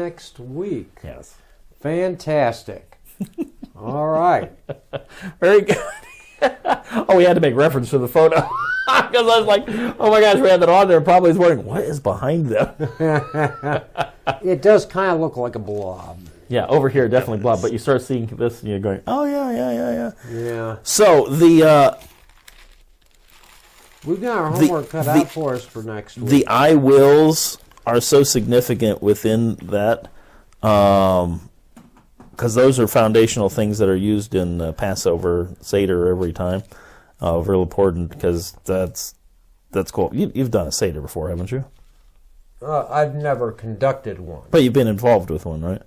next week. Yes. Fantastic. All right. Very good. Oh, we had to make reference to the photo. Because I was like, oh my gosh, we had that on there. Probably was wondering, what is behind them? It does kind of look like a blob. Yeah, over here, definitely blob. But you start seeing this and you're going, oh, yeah. Yeah. So, we've got our homework cut out for us for next week. The I wills are so significant within that, because those are foundational things that are used in Passover Seder every time. Real important, because that's cool. You've done a Seder before, haven't you? I've never conducted one. But you've been involved with one, right?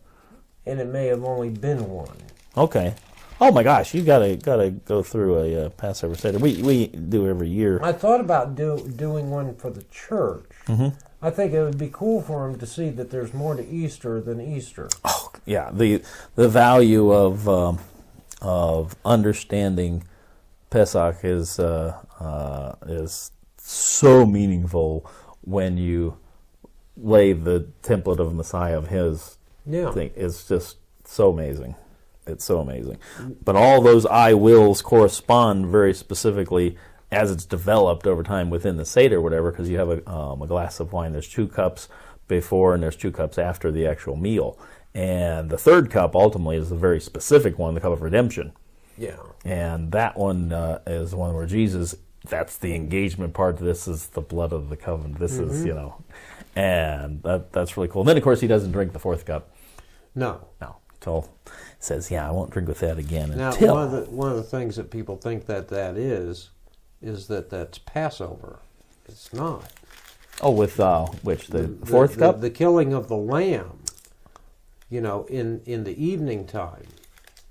And it may have only been one. Okay. Oh my gosh, you gotta go through a Passover Seder. We do every year. I thought about doing one for the church. Mm-hmm. I think it would be cool for them to see that there's more to Easter than Easter. Oh yeah, the value of understanding Pesach is so meaningful when you lay the template of Messiah of His thing. It's just so amazing. It's so amazing. But all those I wills correspond very specifically as it's developed over time within the Seder or whatever, because you have a glass of wine. There's 2 cups before and there's 2 cups after the actual meal. And the 3rd cup ultimately is the very specific one, the cup of redemption. Yeah. And that one is the one where Jesus, that's the engagement part. This is the blood of the covenant. This is, and that's really cool. And then, of course, he doesn't drink the 4th cup. No. Until says, I won't drink with that again. Now, until. One of the things that people think that is that that's Passover. It's not. Oh, with which? The 4th cup? The killing of the lamb, in the evening time.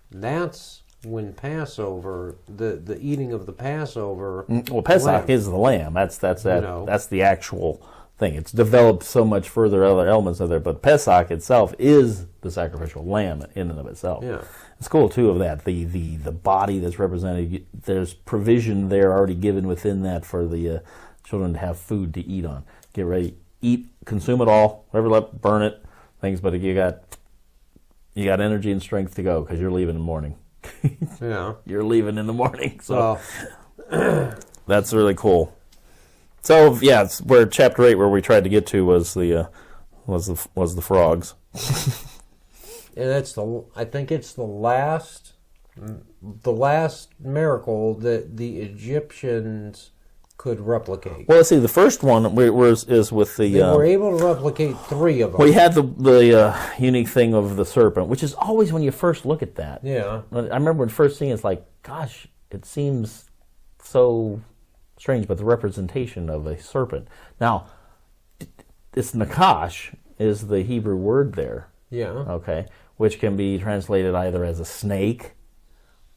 That's when Passover, the eating of the Passover. Well, Pesach is the lamb. That's the actual thing. It's developed so much further other elements of there, but Pesach itself is the sacrificial lamb in and of itself. Yeah. It's cool too of that. The body that's represented, there's provision there already given within that for the children to have food to eat on. Get ready, eat, consume it all, whatever left, burn it, things, but you got energy and strength to go because you're leaving in the morning. Yeah. You're leaving in the morning. So that's really cool. So yeah, it's where chapter 8, where we tried to get to, was the frogs. And I think it's the last miracle that the Egyptians could replicate. Well, let's see. The first one is with the. They were able to replicate 3 of them. Well, you had the unique thing of the serpent, which is always when you first look at that. Yeah. I remember when first seeing it, it's like, gosh, it seems so strange, but the representation of a serpent. Now, this nakash is the Hebrew word there. Yeah. Okay, which can be translated either as a snake,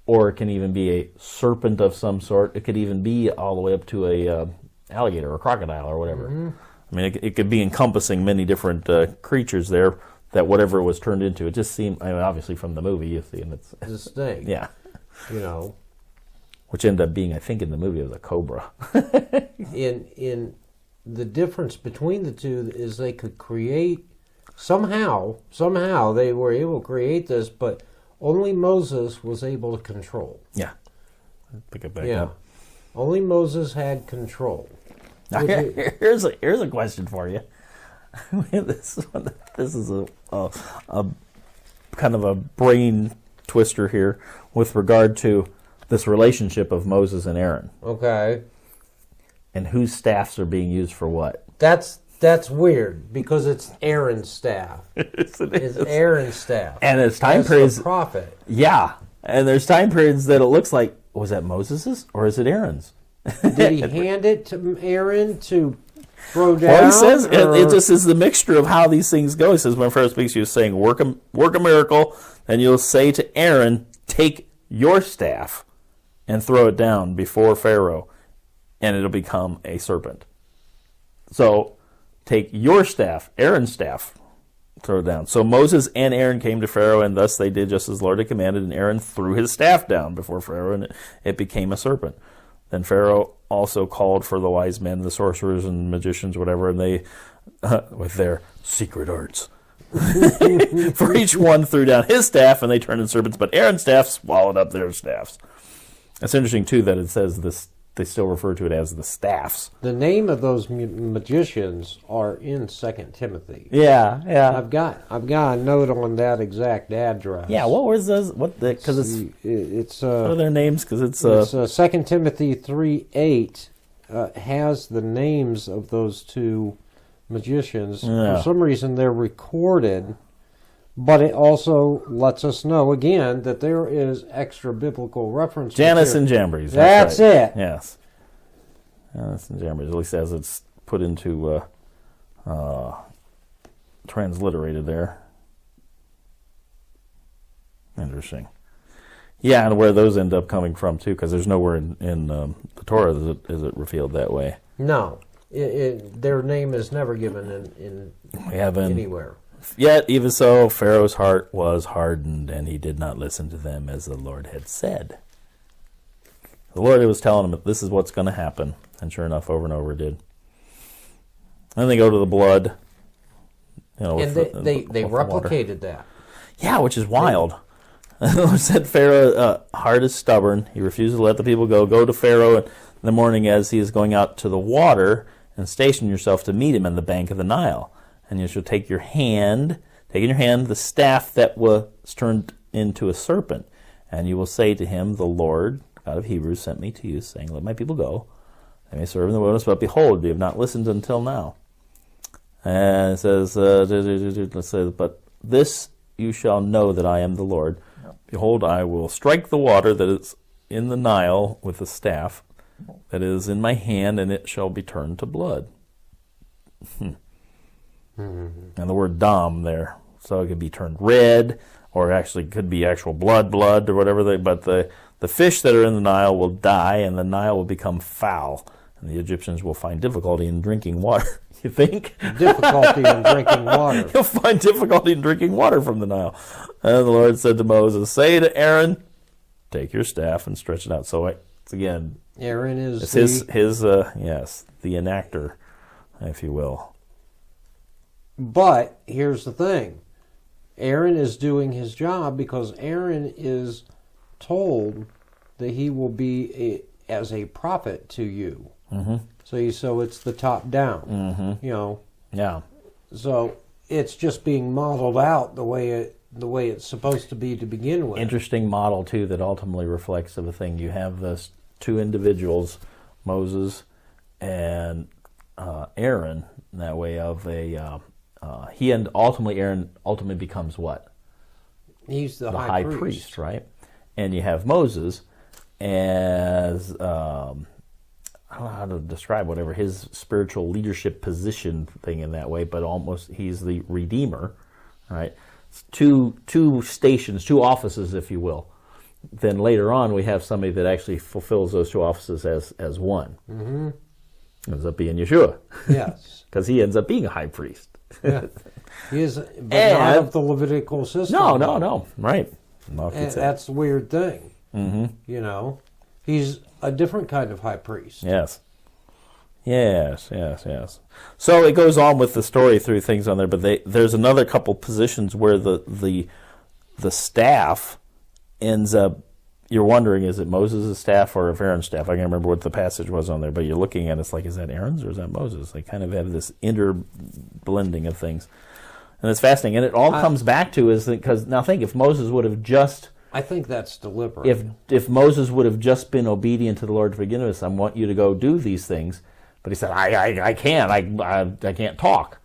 or it can even be a serpent of some sort. It could even be all the way up to a alligator or crocodile or whatever. Mm-hmm. I mean, it could be encompassing many different creatures there, that whatever it was turned into. It just seemed, obviously from the movie, you see, and it's a snake. Yeah. Which ended up being, I think, in the movie, it was a cobra. in the difference between the two is they could create, somehow they were able to create this, but only Moses was able to control. Yeah. Pick it back up. Only Moses had control. Now, here's a question for you. This is a kind of a brain twister here with regard to this relationship of Moses and Aaron. Okay. And whose staffs are being used for what? That's weird, because it's Aaron's staff. It's Aaron's staff. And there's time periods. The prophet. Yeah. And there's time periods that it looks like, was that Moses's or is it Aaron's? Did he hand it to Aaron to throw down? Well, he says it just is the mixture of how these things go. He says, when Pharaoh speaks, you're saying, work a miracle, and you'll say to Aaron, take your staff and throw it down before Pharaoh, and it'll become a serpent. So, take your staff, Aaron's staff, throw it down. So Moses and Aaron came to Pharaoh, and thus they did just as the Lord had commanded, and Aaron threw his staff down before Pharaoh, and it became a serpent. Then Pharaoh also called for the wise men, the sorcerers and magicians, whatever, and they, with their secret arts, For each one threw down his staff, and they turned into serpents, but Aaron's staff swallowed up their staffs. It's interesting, too, that it says this. They still refer to it as the staffs. The name of those magicians are in 2 Timothy. Yeah. I've got a note on that exact address. Yeah, what was those? Because it's what are their names? Because it's 2 Timothy 3:8 has the names of those two magicians. Yeah. For some reason, they're recorded. But it also lets us know, again, that there is extra biblical reference. Janus and Jambres. That's right. it. Yes. Janus and Jambres, at least as it's put into, transliterated there. Interesting. Yeah, and where those end up coming from, too, because there's nowhere in the Torah is it revealed that way. No. Their name is never given in anywhere. Yet, even so, Pharaoh's heart was hardened, and he did not listen to them as the Lord had said. The Lord was telling him, this is what's going to happen. And sure enough, over and over it did. Then they go to the blood. And they replicated that. Yeah, which is wild. The Lord said, Pharaoh's heart is stubborn. He refuses to let the people go. Go to Pharaoh in the morning as he is going out to the water, and station yourself to meet him on the bank of the Nile. And you shall take in your hand the staff that was turned into a serpent. And you will say to him, the Lord, God of Hebrews, sent me to you, saying, let my people go. They may serve in the wilderness, but behold, you have not listened until now. And it says, but this you shall know that I am the Lord. Behold, I will strike the water that is in the Nile with the staff that is in my hand, and it shall be turned to blood. And the word dam there, so it could be turned red, or actually could be actual blood, or whatever. But the fish that are in the Nile will die, and the Nile will become foul, and the Egyptians will find difficulty in drinking water. You think? Difficulty in drinking water. You'll find difficulty in drinking water from the Nile. And the Lord said to Moses, say to Aaron, take your staff and stretch it out. So it's again, Aaron is his the enactor, if you will. But here's the thing. Aaron is doing his job because Aaron is told that he will be as a prophet to you. Mm-hmm. So it's the top down. Mm-hmm. Yeah. So it's just being modeled out the way it's supposed to be to begin with. Interesting model too that ultimately reflects of a thing. You have those two individuals, Moses and Aaron, in that way of a. Aaron ultimately becomes what? He's the high priest, right? And you have Moses as I don't know how to describe whatever his spiritual leadership position thing in that way, but almost he's the redeemer, right? Two stations, two offices, if you will. Then later on, we have somebody that actually fulfills those two offices as one. Mm-hmm. Ends up being Yeshua. Yes, because he ends up being a high priest. Yeah. He is, but not of the Levitical system. No. Right. And that's the weird thing. Mm-hmm. He's a different kind of high priest. Yes. So it goes on with the story through things on there, but there's another couple positions where the staff ends up. You're wondering, is it Moses' staff or Aaron's staff? I can't remember what the passage was on there, but you're looking at it, it's like, is that Aaron's or is that Moses? They kind of have this interblending of things. And it's fascinating. And it all comes back to is because, now think, if Moses would have just... I think that's deliberate. If Moses would have just been obedient to the Lord to begin with, I want you to go do these things. But he said, I can't. I can't talk.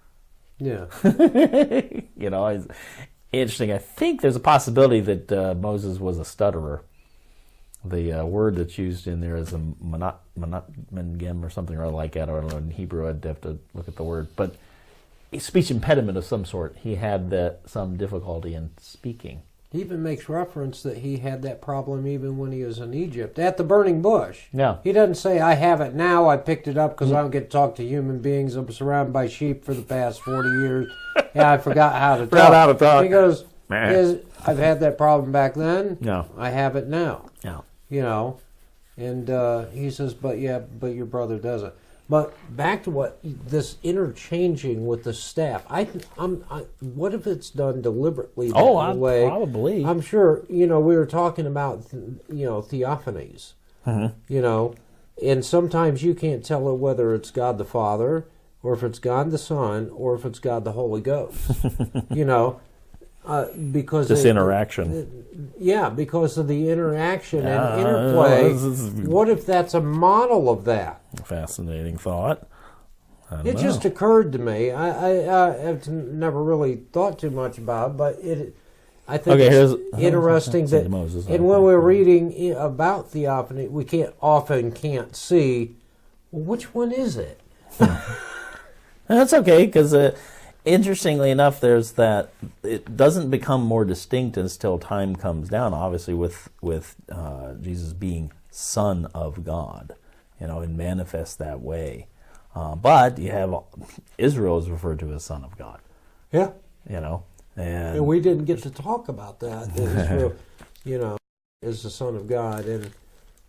Yeah. It's interesting. I think there's a possibility that Moses was a stutterer. The word that's used in there is a manat or something or like that. I don't know. In Hebrew, I'd have to look at the word. But a speech impediment of some sort. He had some difficulty in speaking. He even makes reference that he had that problem even when he was in Egypt at the burning bush. Yeah. He doesn't say, I have it now. I picked it up because I don't get to talk to human beings. I'm surrounded by sheep for the past 40 years. Yeah, I forgot how to talk. He goes, I've had that problem back then. Yeah. I have it now. Yeah. And he says, but your brother doesn't. But back to what this interchanging with the staff. What if it's done deliberately that way? Probably. I'm sure. We were talking about theophanies. And sometimes you can't tell whether it's God the Father, or if it's God the Son, or if it's God the Holy Ghost. Because this interaction. Because of the interaction and interplay. What if that's a model of that? Fascinating thought. It just occurred to me. I have never really thought too much about it, but I think it's interesting that, and when we're reading about theophany, we can't see, well, which one is it? That's okay, because interestingly enough, there's that it doesn't become more distinct until time comes down. Obviously, with Jesus being Son of God, and manifest that way. But you have Israel is referred to as Son of God. Yeah. And we didn't get to talk about that. Israel, is the Son of God, and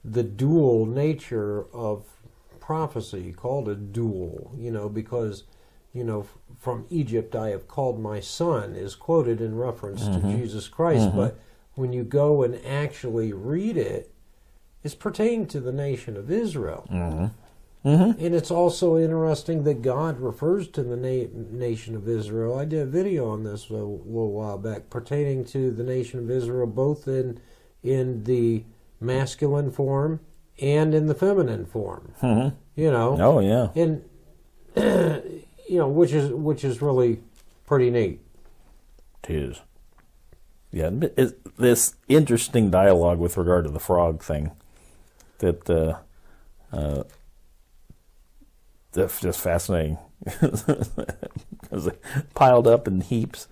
the dual nature of prophecy, called a dual, because from Egypt I have called my son, is quoted in reference to Jesus Christ. But when you go and actually read it, it's pertaining to the nation of Israel. And it's also interesting that God refers to the nation of Israel. I did a video on this a little while back, pertaining to the nation of Israel, both in the masculine form and in the feminine form. Oh yeah. And which is really pretty neat. It is. Yeah, this interesting dialogue with regard to the frog thing that that's just fascinating. Because they piled up in heaps.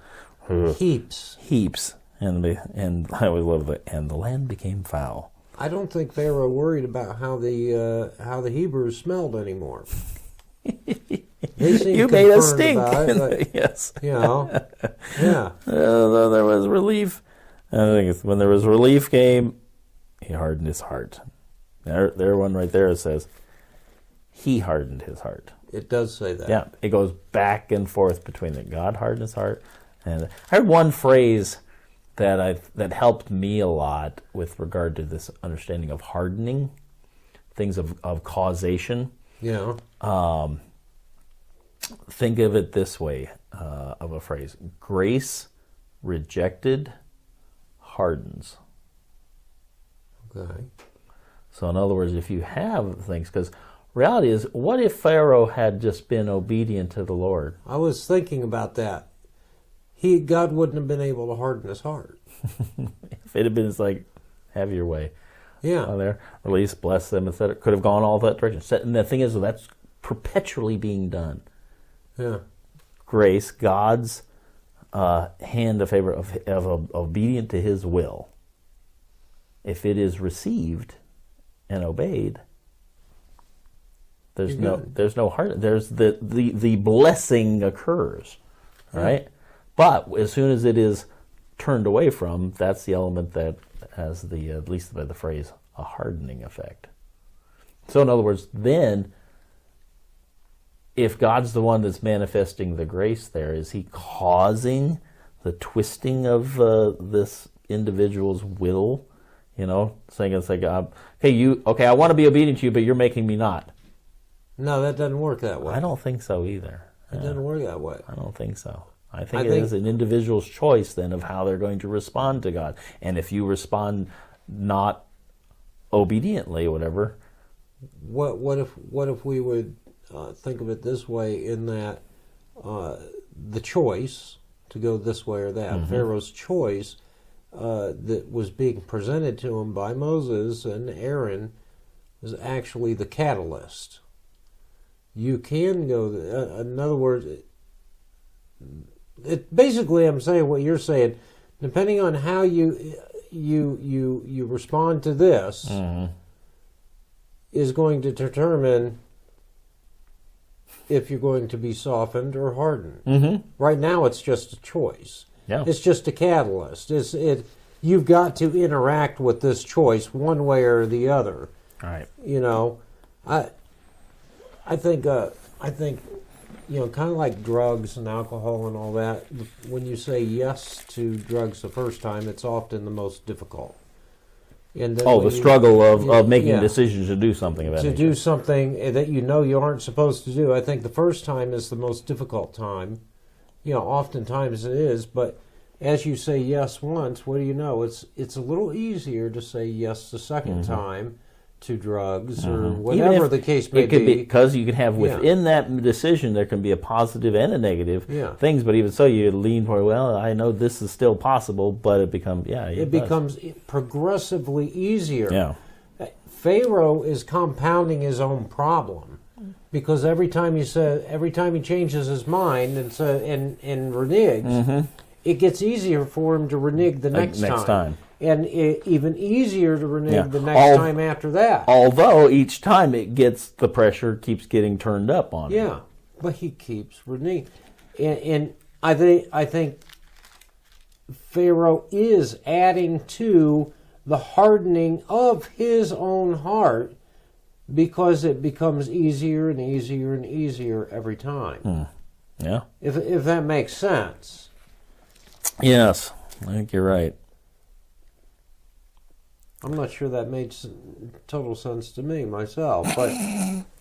Heaps. And I always love it. And the land became foul. I don't think Pharaoh worried about how the Hebrews smelled anymore. You made us stink. Yes. Yeah. There was relief. And I think when there was relief came, he hardened his heart. There one right there says, he hardened his heart. It does say that. Yeah, it goes back and forth between that. God hardened his heart. And I heard one phrase that helped me a lot with regard to this understanding of hardening, things of causation. Yeah. Think of it this way, of a phrase: grace rejected hardens. Okay. So in other words, if you have things, because reality is, what if Pharaoh had just been obedient to the Lord? I was thinking about that. God wouldn't have been able to harden his heart. If it had been like, have your way. Yeah. There, release, bless them, etc. Could have gone all that direction. And the thing is, that's perpetually being done. Yeah. Grace, God's hand of favor of obedient to His will. If it is received and obeyed, there's no heart. There's the blessing occurs, right? But as soon as it is turned away from, that's the element that has at least by the phrase, a hardening effect. So in other words, then, if God's the one that's manifesting the grace there, is He causing the twisting of this individual's will? Saying it's like, I want to be obedient to you, but you're making me not. No, that doesn't work that way. I don't think so either. It doesn't work that way. I don't think so. I think it is an individual's choice then of how they're going to respond to God. And if you respond not obediently, whatever. What if we would think of it this way, in that the choice to go this way or that, Pharaoh's choice that was being presented to him by Moses and Aaron, was actually the catalyst. You can go. In other words, basically, I'm saying what you're saying. Depending on how you respond to this, is going to determine if you're going to be softened or hardened. Right now, it's just a choice. Yeah. It's just a catalyst. You've got to interact with this choice one way or the other. Right. I think kind of like drugs and alcohol and all that. When you say yes to drugs the first time, it's often the most difficult. And then the struggle of making decisions to do something about it. To do something that you aren't supposed to do. I think the first time is the most difficult time. Oftentimes it is, but as you say yes once, what do you know? It's a little easier to say yes the second time to drugs or whatever the case may be. Because you can have within that decision, there can be a positive and a negative things, but even so, you lean toward, well, I know this is still possible, but it becomes, it becomes progressively easier. Yeah. Pharaoh is compounding his own problem because every time he changes his mind and reneges, it gets easier for him to renege the next time. And even easier to renege the next time after that. Although each time the pressure keeps getting turned up on him. Yeah, but he keeps reneging. And I think Pharaoh is adding to the hardening of his own heart because it becomes easier and easier and easier every time. Yeah. If that makes sense. Yes, I think you're right. I'm not sure that made total sense to me myself, but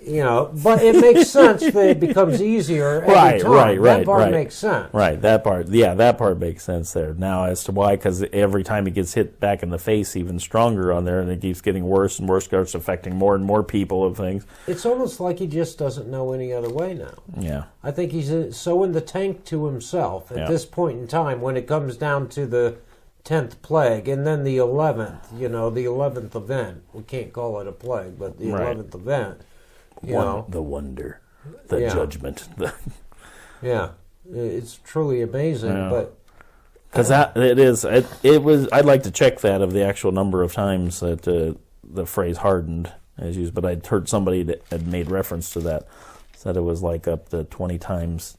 but it makes sense that it becomes easier every time. Right. That part makes sense. Right, that part makes sense there. Now, as to why, because every time he gets hit back in the face, even stronger on there, and it keeps getting worse and worse, starts affecting more and more people of things. It's almost like he just doesn't know any other way now. Yeah, I think he's so in the tank to himself at this point in time when it comes down to the 10th plague, and then the 11th, the 11th event. We can't call it a plague, but the 11th event, the wonder, the judgment. It's truly amazing, but... Because it was, I'd like to check that of the actual number of times that the phrase hardened is used, but I'd heard somebody that had made reference to that, said it was like up to 20 times.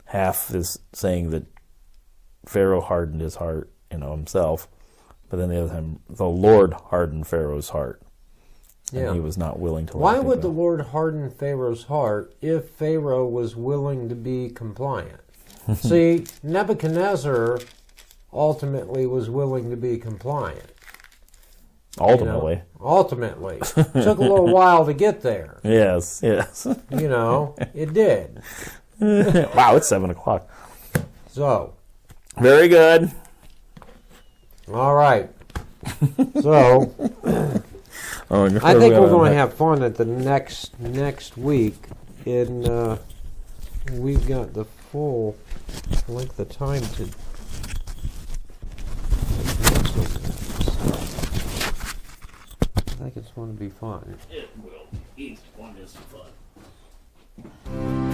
Half is saying that Pharaoh hardened his heart, himself, but then the other time the Lord hardened Pharaoh's heart, and he was not willing to. Why would the Lord harden Pharaoh's heart if Pharaoh was willing to be compliant? See, Nebuchadnezzar ultimately was willing to be compliant. Ultimately. Took a little while to get there. Yes. It did. Wow, it's 7:00. So. Very good. All right. So, I think we're going to have fun at the next week. We've got the full length of time to. I think it's going to be fun. It will. Each one is fun.